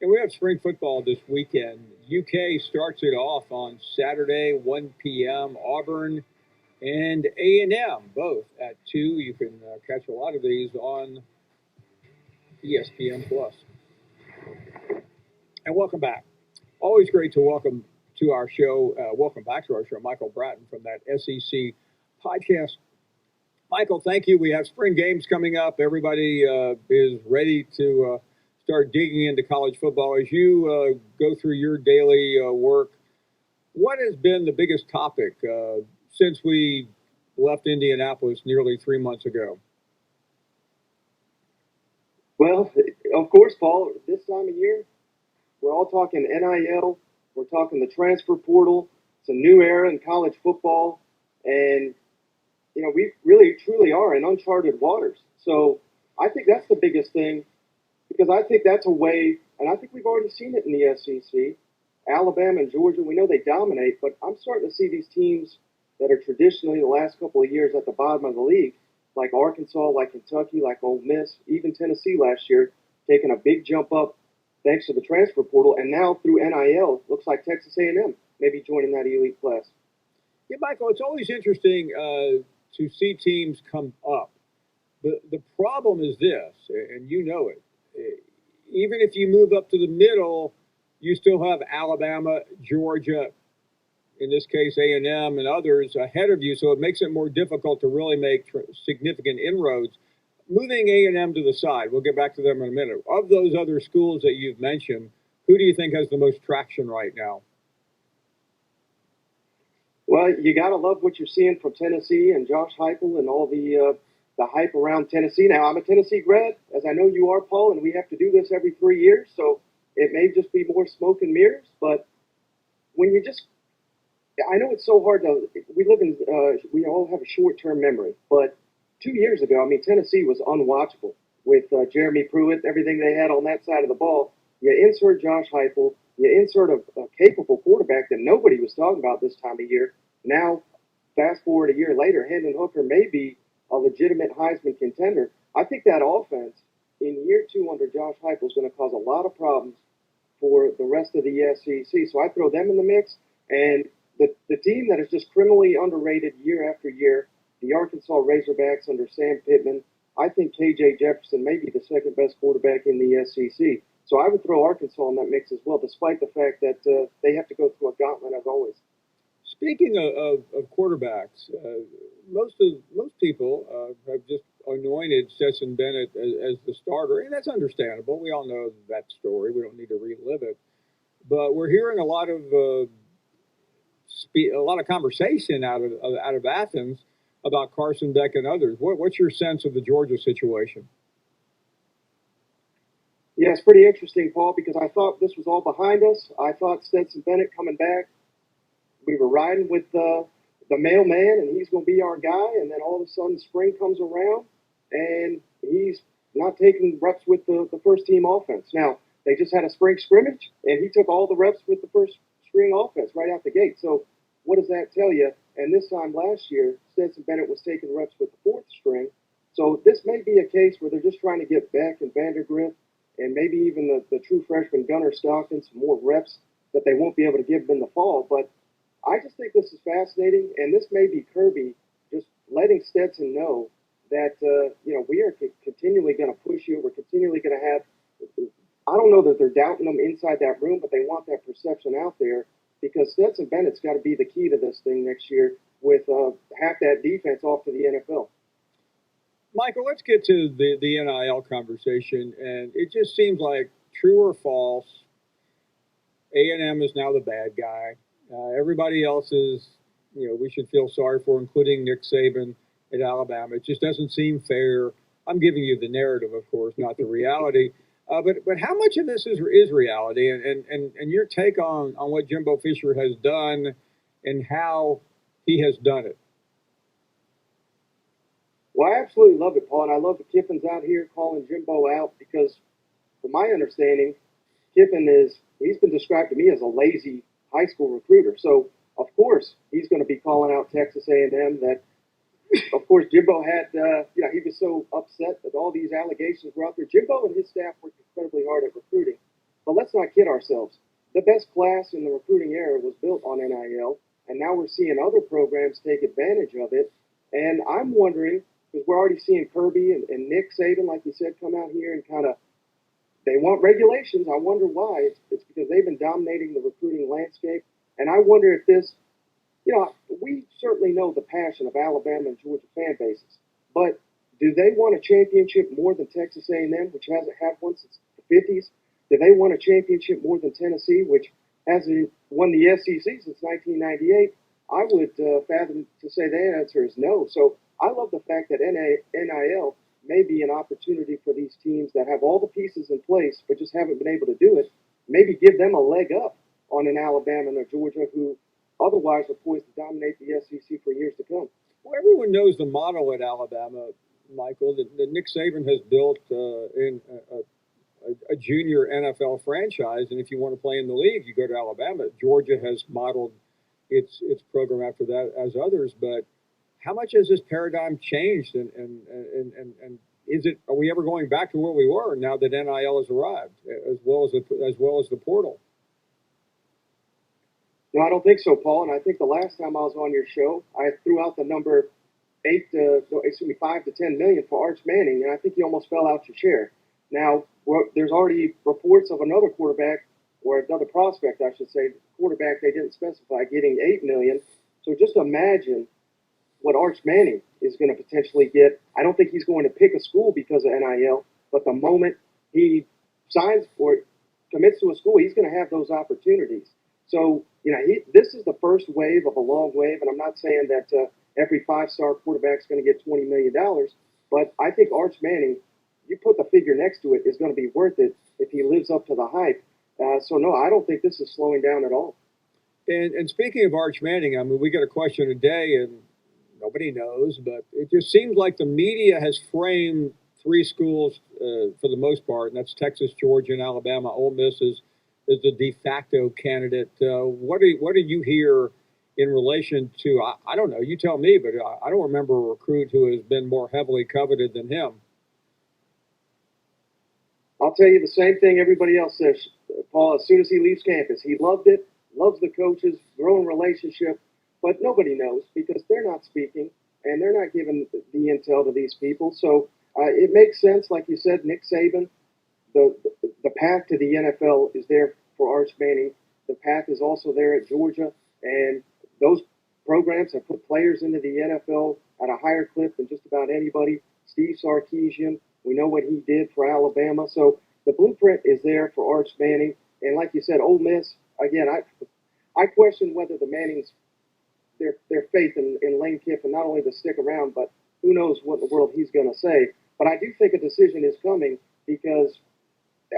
And we have spring football this weekend. UK starts it off on Saturday, 1 p.m. Auburn and A&M, both at 2. You can catch a lot of these on ESPN Plus. And welcome back. Always great to welcome to our show. Welcome back to our show, Michael Bratton from that SEC podcast. Michael, thank you. We have spring games coming up. Everybody is ready to start digging into college football. As you go through your daily work, what has been the biggest topic since we left Indianapolis nearly 3 months ago? Well, of course, Paul, this time of year, we're all talking NIL. We're talking the transfer portal. It's a new era in college football. And, we really, truly are in uncharted waters. So I think that's the biggest thing because I think that's a way, and I think we've already seen it in the SEC. Alabama and Georgia, we know they dominate, but I'm starting to see these teams that are traditionally the last couple of years at the bottom of the league, like Arkansas, like Kentucky, like Ole Miss, even Tennessee last year, taking a big jump up thanks to the transfer portal, and now through NIL, looks like Texas A&M maybe joining that elite class. Yeah, Michael, it's always interesting to see teams come up. The problem is this, and you know it. Even if you move up to the middle, you still have Alabama, Georgia, in this case A&M, and others ahead of you, so it makes it more difficult to really make significant inroads. Moving A&M to the side, we'll get back to them in a minute. Of those other schools that you've mentioned, who do you think has the most traction right now? Well, you got to love what you're seeing from Tennessee and Josh Heupel and all the hype around Tennessee. Now, I'm a Tennessee grad, as I know you are, Paul, and we have to do this every 3 years, so it may just be more smoke and mirrors. But when you just, I know it's so hard to, we all have a short-term memory, but 2 years ago, Tennessee was unwatchable with Jeremy Pruitt, everything they had on that side of the ball. You insert Josh Heupel, you insert a capable quarterback that nobody was talking about this time of year. Now, fast forward a year later, Hendon Hooker may be a legitimate Heisman contender. I think that offense in year 2 under Josh Heupel is going to cause a lot of problems for the rest of the SEC. So I throw them in the mix. And the team that is just criminally underrated year after year, the Arkansas Razorbacks under Sam Pittman, I think KJ Jefferson may be the second best quarterback in the SEC. So I would throw Arkansas in that mix as well, despite the fact that they have to go through a gauntlet as always. Speaking of quarterbacks, most people have just anointed Stetson Bennett as the starter, and that's understandable. We all know that story. We don't need to relive it. But we're hearing a lot of conversation out of Athens about Carson Beck and others. What's your sense of the Georgia situation? Yeah, it's pretty interesting, Paul, because I thought this was all behind us. I thought Stetson Bennett coming back, we were riding with the mailman, and he's going to be our guy. And then all of a sudden, spring comes around, and he's not taking reps with the first-team offense. Now, they just had a spring scrimmage, and he took all the reps with the first-string offense right out the gate. So what does that tell you? And this time last year, Stetson Bennett was taking reps with the fourth string. So this may be a case where they're just trying to get Beck and Vandergrift and maybe even the true freshman Gunnar Stockton some more reps that they won't be able to give them in the fall. But I just think this is fascinating, and this may be Kirby just letting Stetson know that, we are continually going to push you. We're continually going to have – I don't know that they're doubting them inside that room, but they want that perception out there because Stetson Bennett's got to be the key to this thing next year with half that defense off to the NFL. Michael, let's get to the NIL conversation, and it just seems like true or false, A&M is now the bad guy. Everybody else is, we should feel sorry for, including Nick Saban at Alabama. It just doesn't seem fair. I'm giving you the narrative, of course, not the reality. But how much of this is reality, and your take on what Jimbo Fisher has done and how he has done it? Well, I absolutely love it, Paul, and I love that Kiffin's out here calling Jimbo out because, from my understanding, he's been described to me as a lazy high school recruiter. So, of course, he's going to be calling out Texas A&M that, of course, Jimbo had, he was so upset that all these allegations were out there. Jimbo and his staff worked incredibly hard at recruiting. But let's not kid ourselves. The best class in the recruiting era was built on NIL, and now we're seeing other programs take advantage of it. And I'm wondering, because we're already seeing Kirby and Nick Saban, like you said, come out here and kind of, they want regulations. I wonder why. It's because they've been dominating the recruiting landscape. And I wonder if this, we certainly know the passion of Alabama and Georgia fan bases, but do they want a championship more than Texas A&M, which hasn't had one since the 50s? Do they want a championship more than Tennessee, which hasn't won the SEC since 1998? I would fathom to say the answer is no. So I love the fact that NIL may be an opportunity for these teams that have all the pieces in place but just haven't been able to do it. Maybe give them a leg up on an Alabama and a Georgia who otherwise are poised to dominate the SEC for years to come. Well, everyone knows the model at Alabama, Michael, that Nick Saban has built in a junior NFL franchise, and if you want to play in the league, you go to Alabama. Georgia has modeled its program after that, as others. But how much has this paradigm changed, and are we ever going back to where we were now that NIL has arrived, as well as the portal? No, I don't think so, Paul. And I think the last time I was on your show, I threw out the number 5 to 10 million for Arch Manning, and I think you almost fell out your chair. Now, there's already reports of another quarterback, or another prospect, I should say, quarterback they didn't specify, getting 8 million. So just imagine what Arch Manning is going to potentially get. I don't think he's going to pick a school because of NIL, but the moment he signs for it, commits to a school, he's going to have those opportunities. So, this is the first wave of a long wave, and I'm not saying that every five-star quarterback is going to get $20 million, but I think Arch Manning, you put the figure next to it, is going to be worth it if he lives up to the hype. So, no, I don't think this is slowing down at all. And speaking of Arch Manning, I mean, we get a question a day, and nobody knows, but it just seems like the media has framed three schools for the most part, and that's Texas, Georgia, and Alabama. Ole Miss is the de facto candidate. What do you hear in relation to, I don't know, you tell me, but I don't remember a recruit who has been more heavily coveted than him. I'll tell you the same thing everybody else says, Paul. As soon as he leaves campus, he loved it, loves the coaches, growing relationship, but nobody knows because they're not speaking and they're not giving the intel to these people. So it makes sense, like you said, Nick Saban. The path to the NFL is there for Arch Manning. The path is also there at Georgia, and those programs have put players into the NFL at a higher clip than just about anybody. Steve Sarkisian, we know what he did for Alabama. So the blueprint is there for Arch Manning. And like you said, Ole Miss, again, I question whether the Mannings, their faith in Lane Kiffin, not only to stick around, but who knows what in the world he's going to say. But I do think a decision is coming because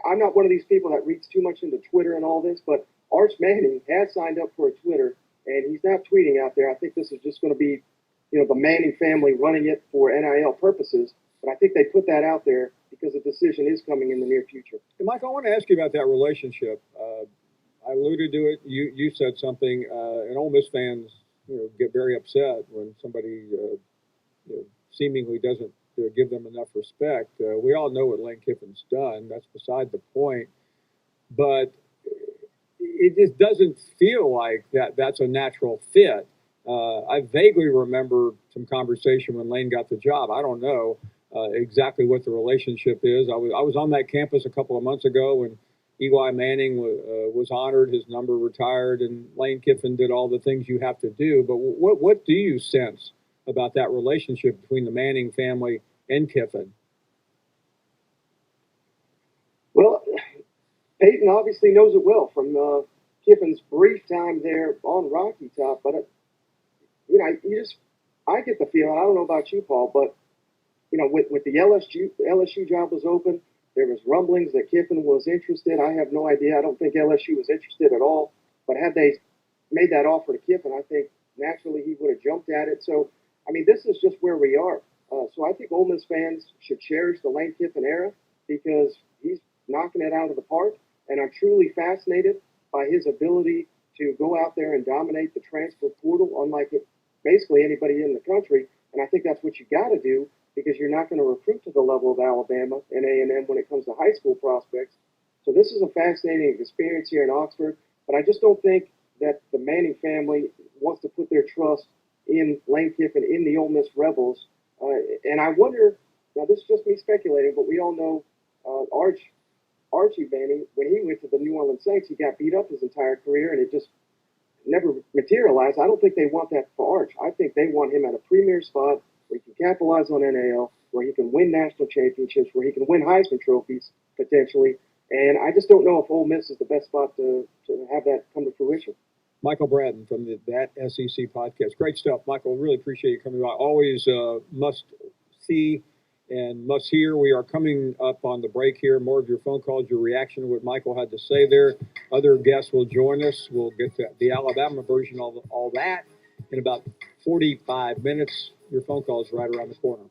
I'm not one of these people that reads too much into Twitter and all this, but Arch Manning has signed up for a Twitter, and he's not tweeting out there. I think this is just going to be, the Manning family running it for NIL purposes. But I think they put that out there because a decision is coming in the near future. Hey, Mike, I want to ask you about that relationship. I alluded to it. You said something, and Ole Miss fans, get very upset when somebody seemingly doesn't give them enough respect. We all know what Lane Kiffin's done. That's beside the point. But it just doesn't feel like that's a natural fit. I vaguely remember some conversation when Lane got the job. I don't know exactly what the relationship is. I was on that campus a couple of months ago when Eli Manning was honored, his number retired, and Lane Kiffin did all the things you have to do. But what do you sense about that relationship between the Manning family and Kiffin? Well, Peyton obviously knows it well from Kiffin's brief time there on Rocky Top. But I get the feeling. I don't know about you, Paul, but with the LSU job was open. There was rumblings that Kiffin was interested. I have no idea. I don't think LSU was interested at all. But had they made that offer to Kiffin, I think naturally he would have jumped at it. So, this is just where we are. So I think Ole Miss fans should cherish the Lane Kiffin era because he's knocking it out of the park. And I'm truly fascinated by his ability to go out there and dominate the transfer portal, unlike basically anybody in the country. And I think that's what you got to do because you're not going to recruit to the level of Alabama and A&M when it comes to high school prospects. So this is a fascinating experience here in Oxford, but I just don't think that the Manning family wants to put their trust in Lane Kiffin, in the Ole Miss Rebels. And I wonder, now this is just me speculating, but we all know Archie Manning, when he went to the New Orleans Saints, he got beat up his entire career, and it just never materialized. I don't think they want that for Arch. I think they want him at a premier spot where he can capitalize on NAL, where he can win national championships, where he can win Heisman trophies potentially. And I just don't know if Ole Miss is the best spot to have that come to fruition. Michael Bratton from That SEC podcast. Great stuff, Michael. Really appreciate you coming by. Always must see and must hear. We are coming up on the break here. More of your phone calls, your reaction to what Michael had to say there. Other guests will join us. We'll get to the Alabama version of all that in about 45 minutes. Your phone call is right around the corner.